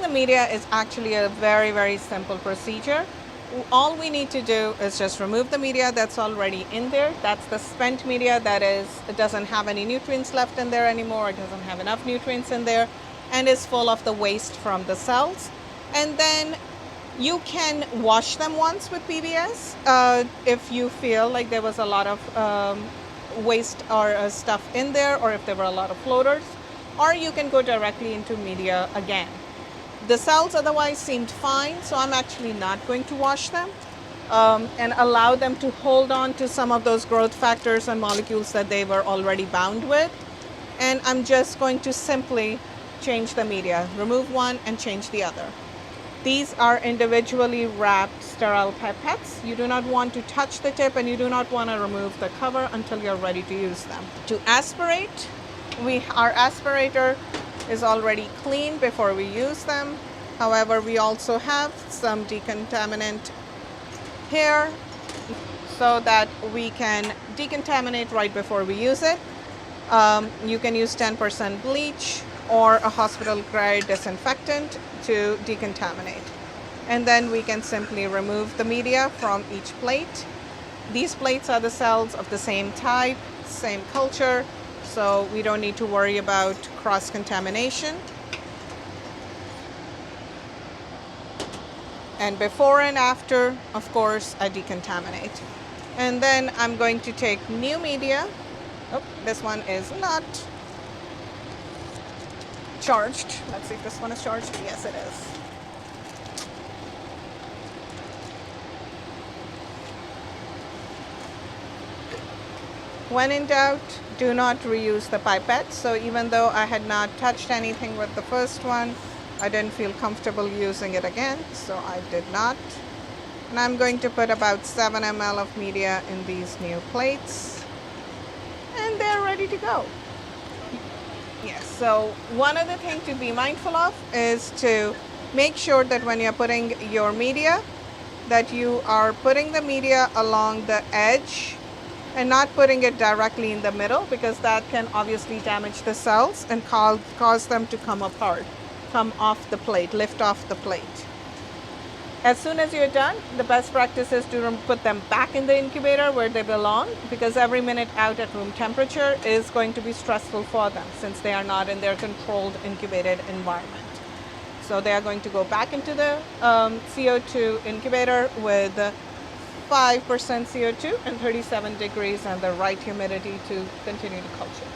the media is actually a very, very simple procedure. All we need to do is just remove the media that's already in there. That's the spent media, that is, it doesn't have any nutrients left in there anymore, it doesn't have enough nutrients in there, and is full of the waste from the cells. And then you can wash them once with PBS if you feel like there was a lot of waste or stuff in there, or if there were a lot of floaters, or you can go directly into media again. The cells otherwise seemed fine, so I'm actually not going to wash them and allow them to hold on to some of those growth factors and molecules that they were already bound with. And I'm just going to simply change the media, remove one and change the other. These are individually wrapped sterile pipettes. You do not want to touch the tip, and you do not want to remove the cover until you're ready to use them. To aspirate, our aspirator is already clean before we use them. However, we also have some decontaminant here so that we can decontaminate right before we use it. You can use 10% bleach or a hospital grade disinfectant to decontaminate. And then we can simply remove the media from each plate. These plates are the cells of the same type, same culture, so we don't need to worry about cross-contamination. And before and after, of course, I decontaminate. And then I'm going to take new media. Oh, this one is not charged. Let's see if this one is charged. Yes, it is. When in doubt, do not reuse the pipette. So even though I had not touched anything with the first one, I didn't feel comfortable using it again, so I did not. And I'm going to put about 7 ml of media in these new plates, and they're ready to go. Yes, so one other thing to be mindful of is to make sure that when you're putting your media, that you are putting the media along the edge and not putting it directly in the middle, because that can obviously damage the cells and cause them to come apart, come off the plate, lift off the plate. As soon as you're done, the best practice is to put them back in the incubator where they belong, because every minute out at room temperature is going to be stressful for them since they are not in their controlled incubated environment. So they are going to go back into the CO2 incubator with 5% CO2 and 37 degrees and the right humidity to continue to culture.